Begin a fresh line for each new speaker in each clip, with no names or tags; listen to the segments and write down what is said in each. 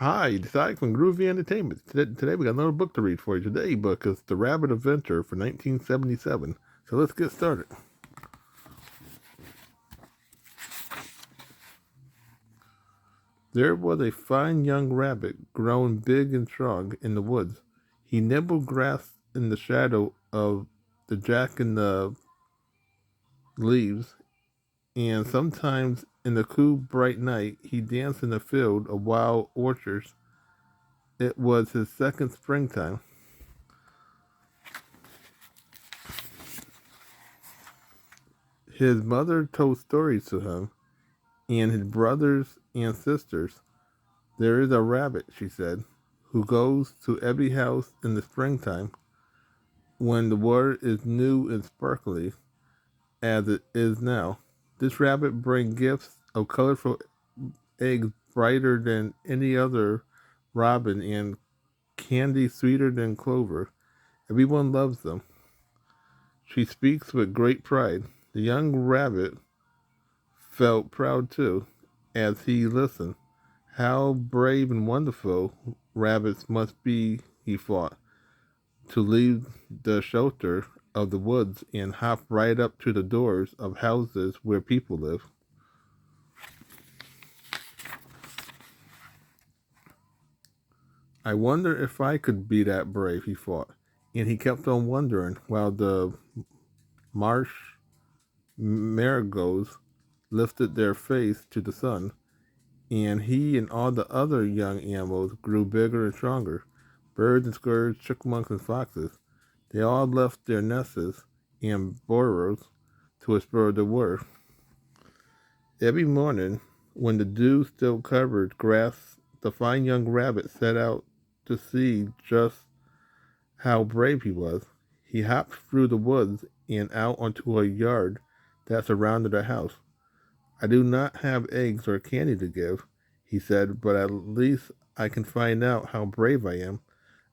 Hi, it's Ike from Groovy Entertainment. Today we got another book to read for you. Today's book is The Rabbit Adventure for 1977. So let's get started. There was a fine young rabbit growing big and strong in the woods. He nibbled grass in the shadow of the jack in the leaves, and sometimes in the cool, bright night he danced in a field of wild orchards. It was his second springtime. His mother told stories to him and his brothers and sisters. There is a rabbit, she said, who goes to every house in the springtime when the water is new and sparkly as it is now. This rabbit brings gifts of colorful eggs brighter than any other robin and candy sweeter than clover. Everyone loves them. She speaks with great pride. The young rabbit felt proud too as he listened. How brave and wonderful rabbits must be, he thought, to leave the shelter of the woods and hop right up to the doors of houses where people live. I wonder if I could be that brave, he thought. And he kept on wondering while the marsh marigolds lifted their face to the sun, and he and all the other young animals grew bigger and stronger. Birds and squirrels, chipmunks and foxes, they all left their nests and burrows to explore the world. Every morning, when the dew still covered grass, the fine young rabbit set out to see just how brave he was. He hopped through the woods and out onto a yard that surrounded a house. I do not have eggs or candy to give, he said, but at least I can find out how brave I am.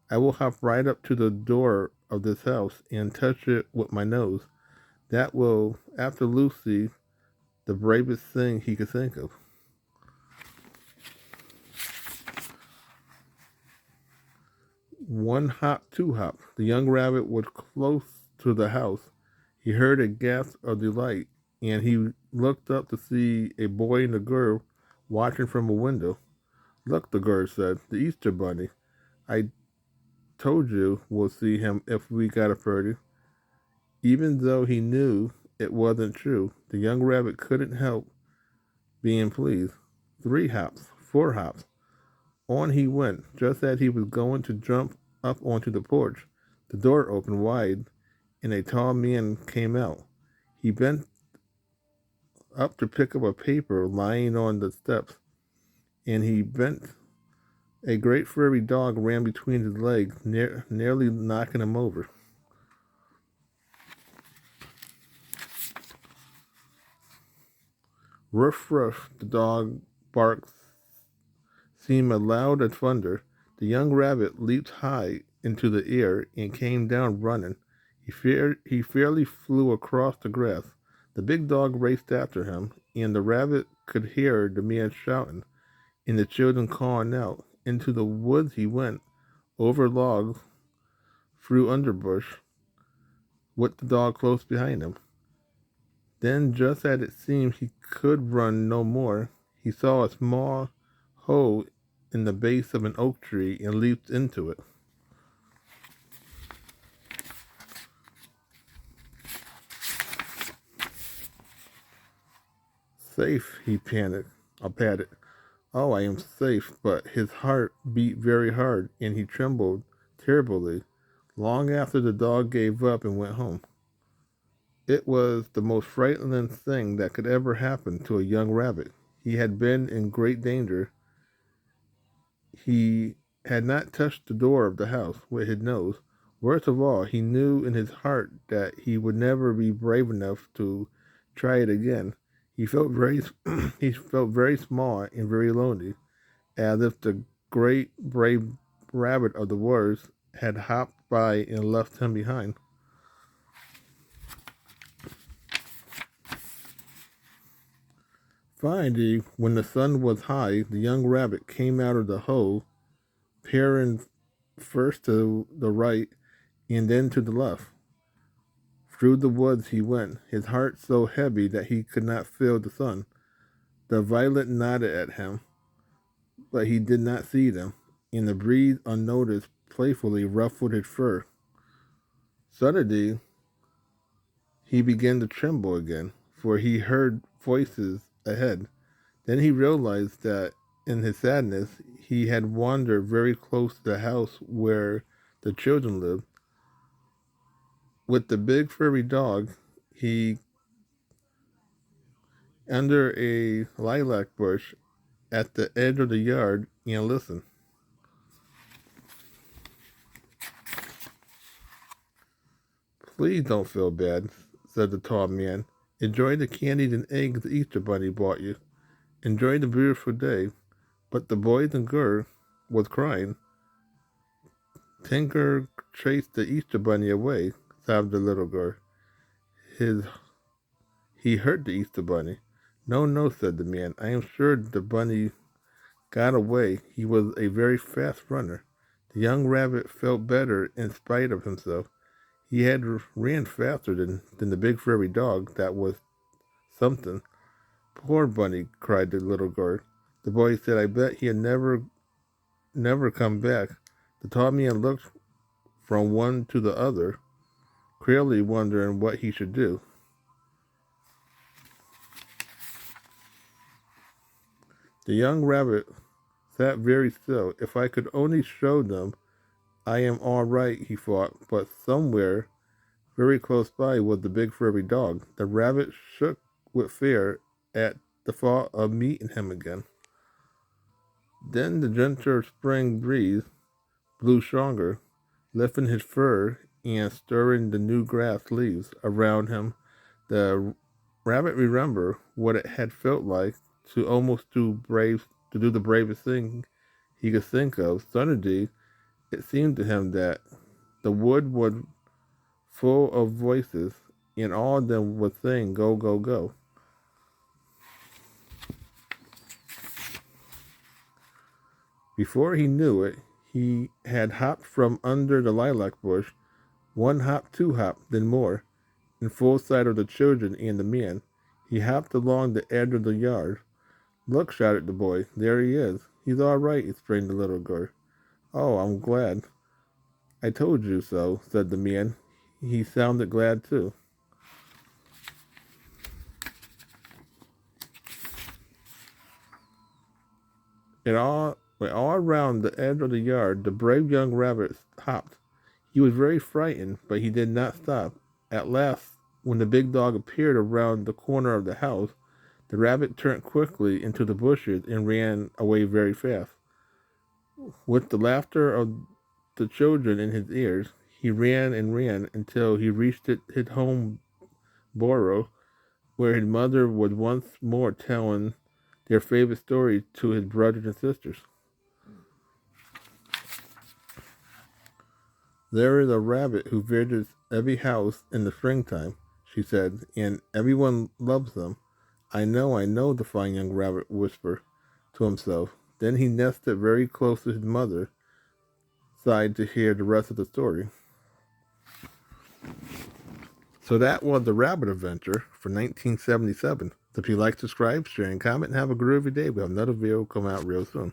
I will hop right up to the door of this house and touch it with my nose. That will, after Lucy, the bravest thing he could think of. One hop, two hop. The young rabbit was close to the house. He heard a gasp of delight, and he looked up to see a boy and a girl watching from a window. Look, the girl said, the Easter Bunny. I told you we'll see him if we got a party. Even though he knew it wasn't true, the young rabbit couldn't help being pleased. Three hops, four hops. On he went. Just as he was going to jump up onto the porch, the door opened wide and a tall man came out. He bent up to pick up a paper lying on the steps, and he bent. A great furry dog ran between his legs, nearly knocking him over. Ruff, ruff, the dog barked, seemed loud as thunder. The young rabbit leaped high into the air and came down running. He fairly flew across the grass. The big dog raced after him, and the rabbit could hear the man shouting and the children calling out. Into the woods he went, over logs, through underbush, with the dog close behind him. Then, just as it seemed he could run no more, he saw a small hole in the base of an oak tree and leaped into it. Safe, he panicked. I patted. Oh, I am safe, but his heart beat very hard and he trembled terribly long after the dog gave up and went home. It was the most frightening thing that could ever happen to a young rabbit. He had been in great danger. He had not touched the door of the house with his nose. Worst of all, he knew in his heart that he would never be brave enough to try it again. He felt very, he felt very small and very lonely, as if the great brave rabbit of the woods had hopped by and left him behind. Finally, when the sun was high, the young rabbit came out of the hole, peering first to the right and then to the left. Through the woods he went, his heart so heavy that he could not feel the sun. The violet nodded at him, but he did not see them, and the breeze unnoticed playfully ruffled his fur. Suddenly he began to tremble again, for he heard voices ahead. Then he realized that in his sadness he had wandered very close to the house where the children lived. With the big furry dog, he under a lilac bush at the edge of the yard and listened. Please don't feel bad, said the tall man. Enjoy the candies and eggs the Easter Bunny brought you. Enjoy the beautiful day. But the boys and girl was crying. Tinker chased the Easter Bunny away, sobbed the little girl. His He hurt the Easter Bunny. No, no, said the man. I am sure the bunny got away. He was a very fast runner. The young rabbit felt better in spite of himself. He had ran faster than the big furry dog. That was something. Poor bunny, cried the little girl. The boy said, I bet he'll never come back. The tall man looked from one to the other, clearly wondering what he should do. The young rabbit sat very still. If I could only show them I am all right, he thought, but somewhere very close by was the big furry dog. The rabbit shook with fear at the thought of meeting him again. Then the gentle spring breeze blew stronger, lifting his fur and stirring the new grass leaves around him. The rabbit remembered what it had felt like to do the bravest thing he could think of. Suddenly, it seemed to him that the wood was full of voices, and all of them were saying, "Go, go, go." Before he knew it, he had hopped from under the lilac bush, one hop, two hop, then more, in full sight of the children and the man. He hopped along the edge of the yard. Look, shouted the boy. There he is. He's all right, exclaimed the little girl. Oh, I'm glad. I told you so, said the man. He sounded glad, too. All around the edge of the yard, the brave young rabbit hopped. He was very frightened, but he did not stop. At last, when the big dog appeared around the corner of the house, the rabbit turned quickly into the bushes and ran away very fast. With the laughter of the children in his ears, he ran and ran until he reached his home burrow, where his mother was once more telling their favorite story to his brothers and sisters. There is a rabbit who visits every house in the springtime, she said, and everyone loves them. I know, the fine young rabbit whispered to himself. Then he nested very close to his mother, sighed to hear the rest of the story. So that was The Rabbit Adventure for 1977. So if you like, subscribe, share, and comment, and have a groovy day. We have another video come out real soon.